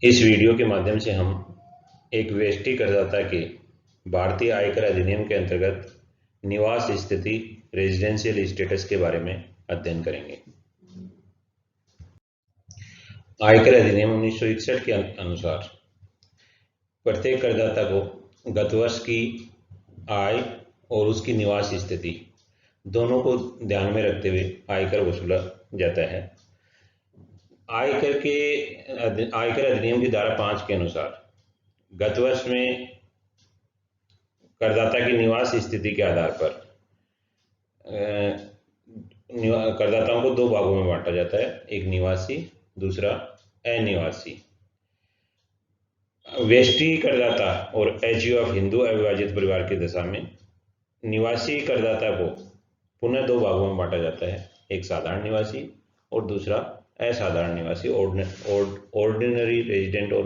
इस वीडियो के माध्यम से हम एक वेष्टि करदाता के भारतीय आयकर अधिनियम के अंतर्गत निवास स्थिति रेजिडेंशियल स्टेटस के बारे में अध्ययन करेंगे। आयकर अधिनियम 1961 के अनुसार प्रत्येक करदाता को गत वर्ष की आय और उसकी निवास स्थिति दोनों को ध्यान में रखते हुए आयकर वसूला जाता है। आयकर अधिनियम की धारा 5 के अनुसार गत वर्ष में करदाता की निवास स्थिति के आधार पर करदाताओं को दो भागों में बांटा जाता है, एक निवासी, दूसरा अनिवासी। वेष्टि करदाता और एचयू ऑफ हिंदू अविभाजित परिवार की दशा में निवासी करदाता को पुनः दो भागों में बांटा जाता है, एक साधारण निवासी और दूसरा असाधारण निवासी, ऑर्डिनरी रेजिडेंट और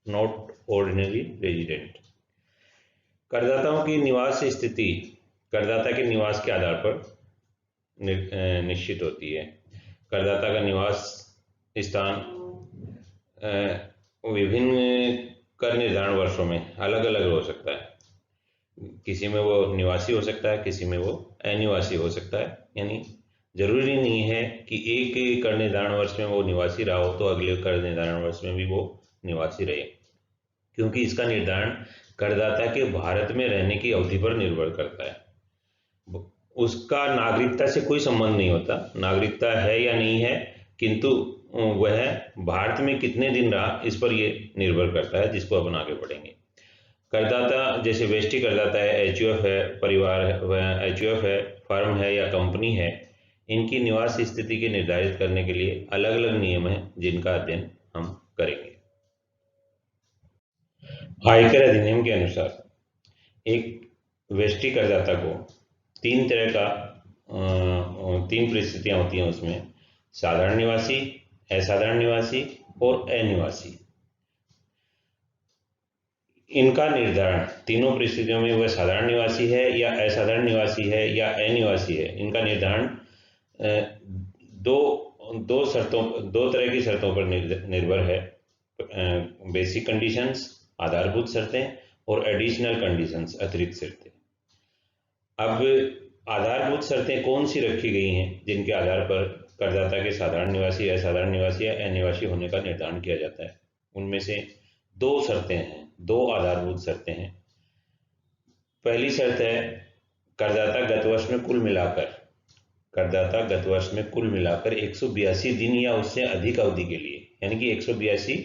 नॉट ऑर्डिनरी रेजिडेंट। करदाताओं की निवास स्थिति करदाता के निवास के आधार पर निश्चित होती है। करदाता का निवास स्थान विभिन्न कर निर्धारण वर्षों में अलग अलग हो सकता है। किसी में वो निवासी हो सकता है, किसी में वो अनिवासी हो सकता है। यानी जरूरी नहीं है कि एक कर निर्धारण वर्ष में वो निवासी रहा हो तो अगले कर निर्धारण वर्ष में भी वो निवासी रहे, क्योंकि इसका निर्धारण करदाता के भारत में रहने की अवधि पर निर्भर करता है। उसका नागरिकता से कोई संबंध नहीं होता, नागरिकता है या नहीं है, किंतु वह भारत में कितने दिन रहा इस पर यह निर्भर करता है, जिसको अपन आगे बढ़ेंगे। करदाता जैसे वेष्टि करदाता है, एचयूएफ है, परिवार है, एचयूएफ है, फर्म है या कंपनी है, इनकी निवास स्थिति के निर्धारित करने के लिए अलग अलग नियम हैं जिनका अध्ययन हम करेंगे। आयकर अधिनियम के अनुसार एक वेष्टि करदाता को तीन परिस्थितियां होती हैं, उसमें साधारण निवासी, असाधारण निवासी और अनिवासी। इनका निर्धारण तीनों परिस्थितियों में वह साधारण निवासी है या असाधारण निवासी है या अनिवासी है, इनका निर्धारण दो तरह की शर्तों पर निर्भर है। बेसिक कंडीशंस, आधारभूत शर्तें, और एडिशनल कंडीशंस, अतिरिक्त शर्तें। अब आधारभूत शर्तें कौन सी रखी गई हैं जिनके आधार पर करदाता के साधारण निवासी, असाधारण निवासी या अनिवासी होने का निर्धारण किया जाता है? उनमें से दो शर्तें हैं, दो आधारभूत शर्तें हैं। पहली शर्त है करदाता गत वर्ष में कुल मिलाकर 182 दिन या उससे अधिक अवधि के लिए, यानी कि 182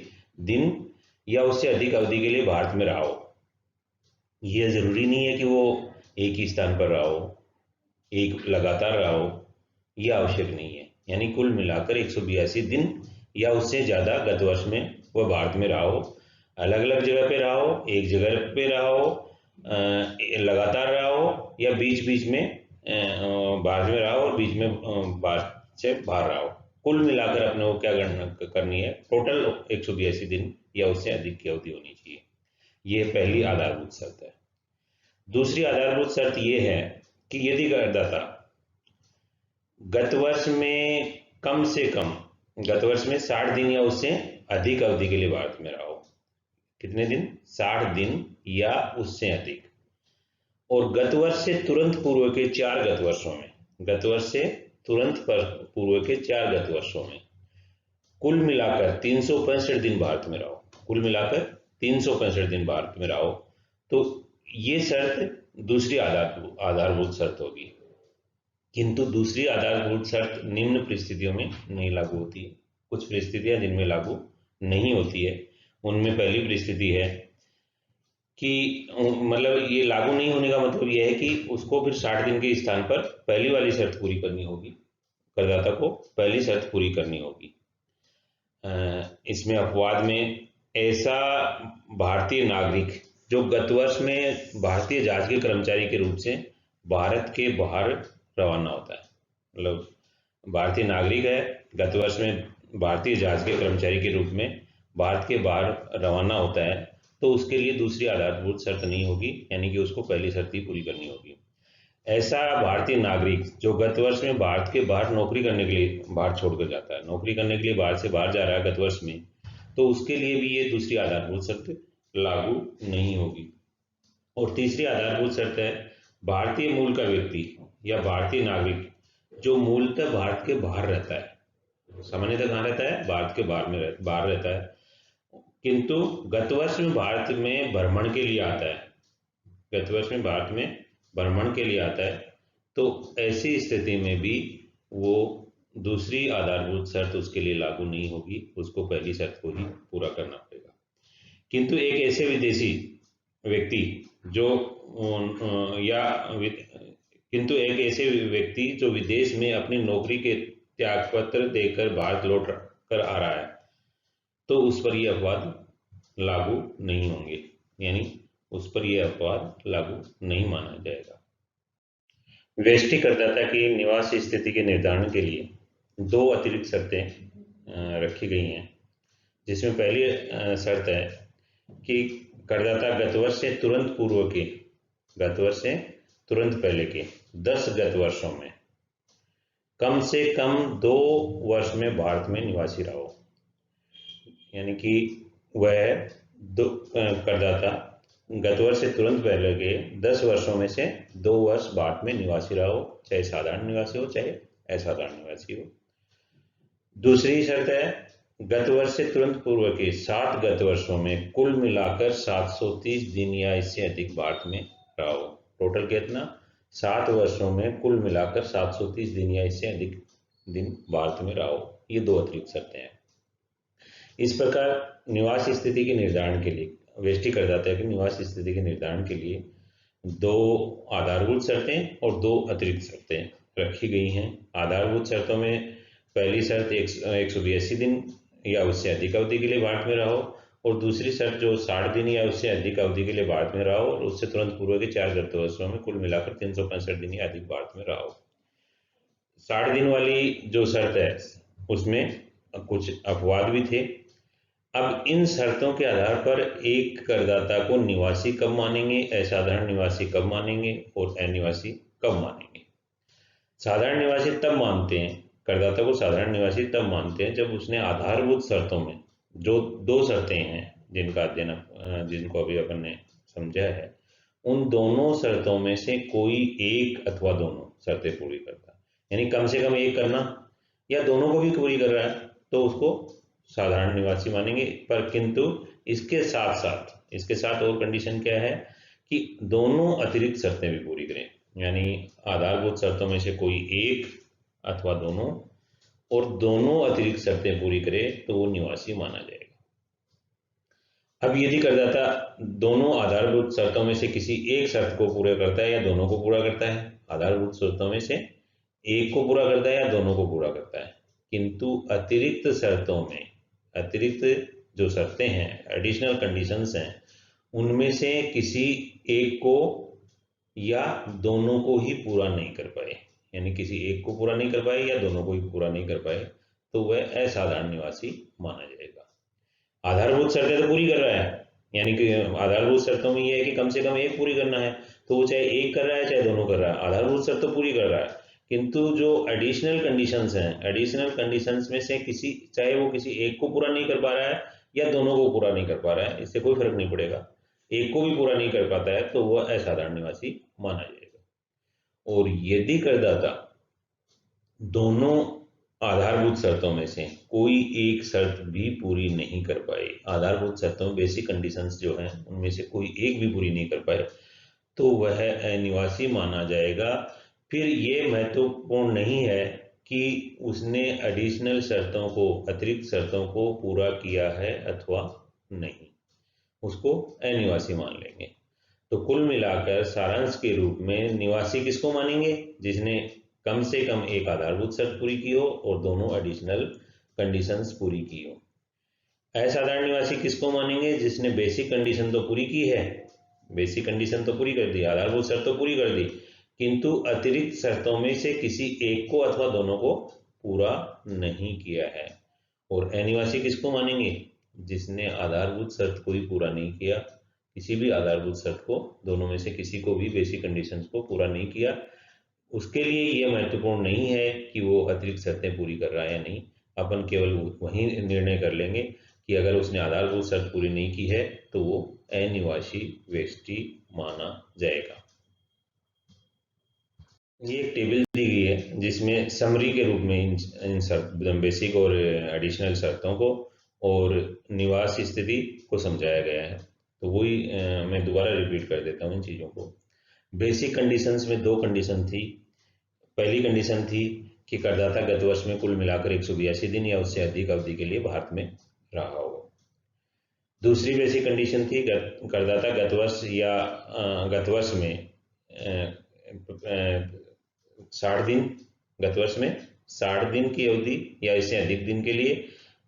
दिन या उससे अधिक अवधि के लिए भारत में रहा हो। यह जरूरी नहीं है कि वो एक ही स्थान पर रहा हो, एक लगातार रहा हो, यह आवश्यक नहीं है। यानी कुल मिलाकर 182 दिन या उससे ज्यादा गत वर्ष में वह भारत में रहा हो, अलग अलग जगह पे रहा हो, एक जगह पे रहा हो, लगातार रहा हो, या बीच बीच में भारत में रहा हो और बीच में भारत से बाहर रहा हो। कुल मिलाकर अपने को क्या गणना करनी है? टोटल 182 दिन या उससे अधिक की अवधि होनी चाहिए। यह पहली आधारभूत शर्त है। दूसरी आधारभूत शर्त यह है कि यदि करदाता गत वर्ष में कम से कम 60 दिन या उससे अधिक अवधि के लिए भारत में रहा हो। कितने दिन? 60 दिन या उससे अधिक। और गत वर्ष से तुरंत पूर्व के 4 गत वर्षों में, गत वर्ष से तुरंत पूर्व के 4 गत वर्षों में कुल मिलाकर 365 दिन भारत में रहो, कुल मिलाकर 365 दिन भारत में रहो, तो ये शर्त दूसरी आधारभूत शर्त होगी। किंतु दूसरी आधारभूत शर्त निम्न परिस्थितियों में नहीं लागू होती है। कुछ परिस्थितियां जिनमें लागू नहीं होती है, उनमें पहली परिस्थिति है कि मतलब ये लागू नहीं होने का मतलब यह है कि उसको फिर 60 दिन के स्थान पर पहली वाली शर्त पूरी करनी होगी, करदाता को पहली शर्त पूरी करनी होगी। इसमें अपवाद में ऐसा भारतीय नागरिक जो गत वर्ष में भारतीय जहाज के कर्मचारी के रूप से भारत के बाहर रवाना होता है, मतलब भारतीय नागरिक है, गत वर्ष में भारतीय जहाज के कर्मचारी के रूप में भारत के बाहर रवाना होता है, तो उसके लिए दूसरी आधारभूत शर्त नहीं होगी, यानी कि उसको पहली शर्त ही पूरी करनी होगी। ऐसा भारतीय नागरिक जो गत वर्ष में भारत के बाहर नौकरी करने के लिए बाहर छोड़कर जाता है, नौकरी करने के लिए भारत से बाहर जा रहा है गत वर्ष में, तो उसके लिए भी ये दूसरी आधारभूत शर्त लागू नहीं होगी। और तीसरी आधारभूत शर्त है भारतीय मूल का व्यक्ति या भारतीय नागरिक जो मूलतः भारत के बाहर रहता है, सामान्यतः कहाँ रहता है, भारत के बाहर रहता है, किंतु गत वर्ष में भारत में भ्रमण के लिए आता है, गत वर्ष में भारत में भ्रमण के लिए आता है, तो ऐसी स्थिति में भी वो दूसरी आधारभूत शर्त उसके लिए लागू नहीं होगी, उसको पहली शर्त को ही पूरा करना पड़ेगा। किंतु एक ऐसे विदेशी व्यक्ति जो किंतु एक ऐसे व्यक्ति जो विदेश में अपनी नौकरी के त्यागपत्र देकर भारत लौट कर आ रहा है, तो उस पर यह अपवाद लागू नहीं होंगे, यानी उस पर यह अपवाद लागू नहीं माना जाएगा। व्यष्टि करदाता की निवास स्थिति के निर्धारण के लिए दो अतिरिक्त शर्तें रखी गई हैं, जिसमें पहली शर्त है कि करदाता गत वर्ष से तुरंत पूर्व के, गत वर्ष से तुरंत पहले के 10 गत वर्षों में कम से कम 2 वर्ष में भारत में निवासी रहा हो, यानी कि वह करदाता गत वर्ष से तुरंत पहले के 10 वर्षों में से 2 वर्ष भारत में निवासी रहा हो, चाहे साधारण निवासी हो चाहे असाधारण निवासी हो। दूसरी शर्त है गत वर्ष से तुरंत पूर्व के 7 गत वर्षों में कुल मिलाकर 730 दिन या इससे अधिक भारत में रहा हो। टोटल कितना, 7 वर्षों में कुल मिलाकर 730 दिन या इससे अधिक दिन भारत में रहा हो। ये दो अतिरिक्त शर्तें हैं। इस प्रकार निवास स्थिति के निर्धारण के लिए, व्यष्टि करदाता की निवास स्थिति के निर्धारण के लिए 2 आधारभूत शर्तें और 2 अतिरिक्त शर्तें रखी गई हैं। आधारभूत शर्तों में पहली शर्त 182 दिन या उससे अधिक अवधि के लिए भारत में रहो, और दूसरी शर्त जो 60 दिन या उससे अधिक अवधि के लिए भारत में रहो और उससे तुरंत पूर्व के 4 गत वर्षों में कुल मिलाकर 365 दिन या अधिक भारत में रहो। 60 दिन वाली जो शर्त है उसमें कुछ अपवाद भी थे। अब इन शर्तों के आधार पर एक करदाता को निवासी कब मानेंगे, असाधारण निवासी कब मानेंगे और अनिवासी कब मानेंगे। साधारण निवासी तब मानते हैं, करदाता को साधारण निवासी तब मानते हैं जब उसने आधारभूत शर्तों में जो 2 शर्तें हैं जिनका अध्ययन, जिनको अभी अपन ने समझा है, उन दोनों शर्तों में से कोई एक अथवा दोनों शर्तें पूरी करता है, यानी कम से कम एक करना या दोनों को भी पूरी कर रहा है तो उसको साधारण निवासी मानेंगे। पर किंतु इसके साथ और कंडीशन क्या है कि दोनों अतिरिक्त शर्तें भी पूरी करें, यानी आधारभूत शर्तों में से कोई एक अथवा दोनों, और दोनों अतिरिक्त शर्तें पूरी करे तो वो निवासी माना जाएगा। अब यदि करदाता दोनों आधारभूत शर्तों में से किसी एक शर्त को पूरा करता है या दोनों को पूरा करता है, आधारभूत शर्तों में से एक को पूरा करता है या दोनों को पूरा करता है, किंतु अतिरिक्त शर्तों में, अतिरिक्त जो शर्तें हैं, एडिशनल कंडीशंस हैं, उनमें से किसी एक को या दोनों को ही पूरा नहीं कर पाए, यानी किसी एक को पूरा नहीं कर पाए या दोनों को ही पूरा नहीं कर पाए, तो वह असाधारण निवासी माना जाएगा। आधारभूत शर्तें तो पूरी कर रहा है, यानी कि आधारभूत शर्तों में यह है कि कम से कम एक पूरी करना है, तो वो चाहे एक कर रहा है चाहे दोनों कर रहा है, आधारभूत शर्त तो पूरी कर रहा है। किंतु जो एडिशनल कंडीशंस हैं, एडिशनल कंडीशंस में से किसी, चाहे वो किसी एक को पूरा नहीं कर पा रहा है या दोनों को पूरा नहीं कर पा रहा है, इससे कोई फर्क नहीं पड़ेगा, एक को भी पूरा नहीं कर पाता है तो वह असाधारण निवासी माना जाएगा। और यदि करदाता दोनों आधारभूत शर्तों में से कोई एक शर्त भी पूरी नहीं कर पाए, आधारभूत शर्तों में बेसिक कंडीशंस जो हैं उनमें से कोई एक भी पूरी नहीं कर पाए, तो वह अनिवासी माना जाएगा। फिर ये महत्वपूर्ण नहीं है कि उसने एडिशनल शर्तों को, अतिरिक्त शर्तों को पूरा किया है अथवा नहीं, उसको अनिवासी मान लेंगे। तो कुल मिलाकर सारांश के रूप में निवासी किसको मानेंगे, जिसने कम से कम एक आधारभूत शर्त पूरी की हो और दोनों एडिशनल कंडीशंस पूरी की हो। असाधारण निवासी किसको मानेंगे, जिसने बेसिक कंडीशन तो पूरी की है, बेसिक कंडीशन तो पूरी कर दी, आधारभूत शर्त तो पूरी कर दी, किंतु अतिरिक्त शर्तों में से किसी एक को अथवा दोनों को पूरा नहीं किया है। और अनिवासी किसको मानेंगे, जिसने आधारभूत शर्त को ही पूरा नहीं किया, किसी भी आधारभूत शर्त को, दोनों में से किसी को भी बेसिक कंडीशंस को पूरा नहीं किया। उसके लिए यह महत्वपूर्ण नहीं है कि वो अतिरिक्त शर्तें पूरी कर रहा है या नहीं, अपन केवल वही निर्णय कर लेंगे कि अगर उसने आधारभूत शर्त पूरी नहीं की है तो वो अनिवासी व्यक्ति माना जाएगा। ये एक टेबल दी गई है जिसमें समरी के रूप में इन बेसिक और एडिशनल शर्तों को और निवास स्थिति को समझाया गया है। तो वही मैं दोबारा रिपीट कर देता हूँ इन चीज़ों को। बेसिक कंडीशंस में दो कंडीशन थी। पहली कंडीशन थी कि करदाता गत वर्ष में कुल मिलाकर 182 दिन या उससे अधिक अवधि के लिए भारत में रहा हो। दूसरी बेसिक कंडीशन थी करदाता गत वर्ष में 60 दिन, गत वर्ष में 60 दिन की अवधि या इससे अधिक दिन के लिए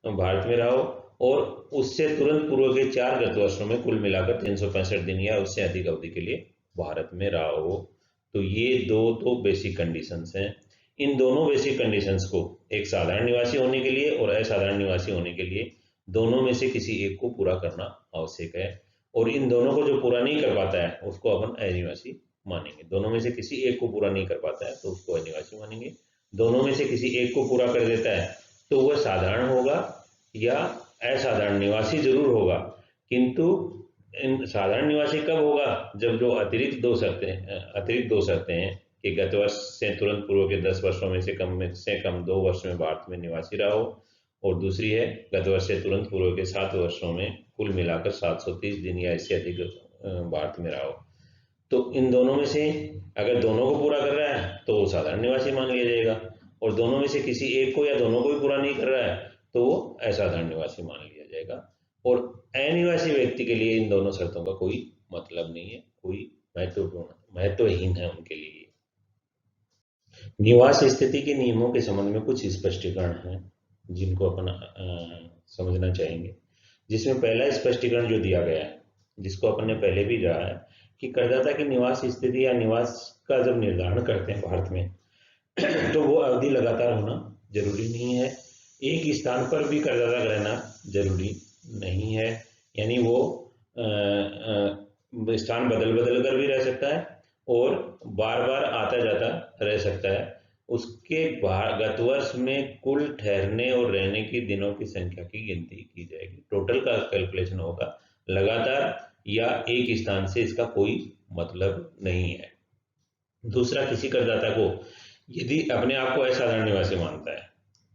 भारत में रहा हो और उससे तुरंत पूर्व के 4 गत वर्षों में कुल मिलाकर 365 दिन या उससे अधिक अवधि के लिए भारत में रहा हो। तो ये दो तो बेसिक कंडीशंस हैं। इन दोनों बेसिक कंडीशंस को एक साधारण निवासी होने के लिए और असाधारण निवासी होने के लिए दोनों में से किसी एक को पूरा करना आवश्यक है। और इन दोनों को जो पूरा नहीं कर पाता है उसको अपन अनिवासी मानेंगे। दोनों में से किसी एक को पूरा नहीं कर पाता है तो उसको अनिवासी मानेंगे। दोनों में से किसी एक को पूरा कर देता है तो वह साधारण होगा या असाधारण निवासी जरूर होगा, किंतु साधारण निवासी कब होगा? जब जो अतिरिक्त दो शर्तें हैं कि गत वर्ष से तुरंत पूर्व के 10 वर्षों में से कम 2 वर्ष में भारत में निवासी रहा हो और दूसरी है गत वर्ष से तुरंत पूर्व के 7 वर्षों में कुल मिलाकर 730 दिन या इससे अधिक भारत में रहा हो। तो इन दोनों में से अगर दोनों को पूरा कर रहा है तो वो साधारण निवासी मान लिया जाएगा और दोनों में से किसी एक को या दोनों को भी पूरा नहीं कर रहा है तो वो असाधारण निवासी मान लिया जाएगा। और अनिवासी व्यक्ति के लिए इन दोनों शर्तों का कोई मतलब नहीं है, कोई महत्वहीन है उनके लिए। निवास स्थिति के नियमों के संबंध में कुछ स्पष्टीकरण हैं जिनको अपन समझना चाहेंगे। जिसमें पहला स्पष्टीकरण जो दिया गया है, जिसको अपन ने पहले भी कहा है कि करदाता की निवास स्थिति या निवास का जब निर्धारण करते हैं भारत में तो वो अवधि लगातार होना जरूरी नहीं है। एक स्थान पर भी करदाता रहना जरूरी नहीं है, यानी वो स्थान बदल बदल कर भी रह सकता है और बार बार आता जाता रह सकता है। उसके गत वर्ष में कुल ठहरने और रहने की दिनों की संख्या की गिनती की जाएगी। टोटल का कैलकुलेशन होगा, लगातार या एक स्थान से इसका कोई मतलब नहीं है। दूसरा, किसी करदाता को यदि अपने आप को असाधारण निवासी मानता है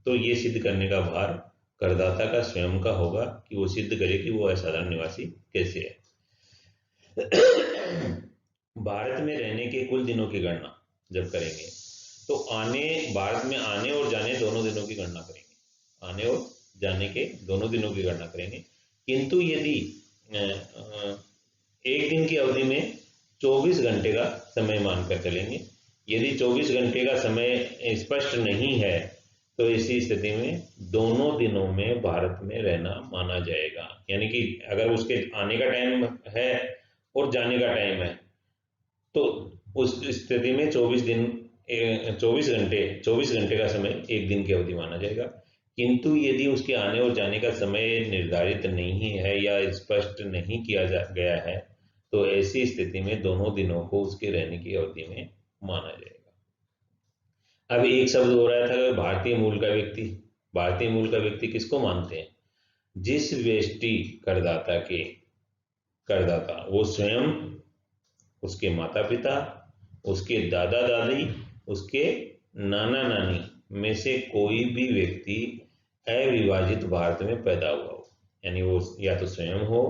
तो ये सिद्ध करने का भार करदाता का स्वयं का होगा कि वो सिद्ध करे कि वो असाधारण निवासी कैसे है। भारत में रहने के कुल दिनों की गणना जब करेंगे तो भारत में आने और जाने दोनों दिनों की गणना करेंगे, आने और जाने के दोनों दिनों की गणना करेंगे। किंतु यदि एक दिन की अवधि में 24 घंटे का समय मानकर चलेंगे, यदि 24 घंटे का समय स्पष्ट नहीं है तो इसी स्थिति में दोनों दिनों में भारत में रहना माना जाएगा। यानी कि अगर उसके आने का टाइम है और जाने का टाइम है तो उस स्थिति में 24 घंटे का समय एक दिन की अवधि माना जाएगा। किंतु यदि उसके आने और जाने का समय निर्धारित नहीं है या स्पष्ट नहीं किया गया है तो ऐसी स्थिति में दोनों दिनों को उसके रहने की अवधि में माना जाएगा। अब एक शब्द हो रहा था भारतीय मूल का व्यक्ति। भारतीय मूल का व्यक्ति किसको मानते हैं? जिस व्यष्टि करदाता वो स्वयं, उसके माता पिता, उसके दादा दादी, उसके नाना नानी में से कोई भी व्यक्ति अविभाजित भारत में पैदा हुआ हो, यानी वो या तो स्वयं हो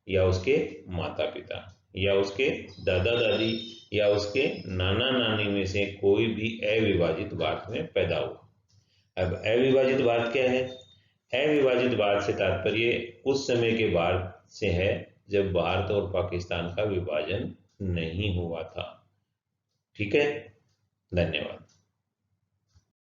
या उसके माता पिता या उसके दादा दादी या उसके नाना नानी में से कोई भी अविभाजित भारत में पैदा हुआ। अब अविभाजित भारत क्या है? अविभाजित भारत से तात्पर्य उस समय के भारत से है जब भारत और पाकिस्तान का विभाजन नहीं हुआ था। ठीक है, धन्यवाद।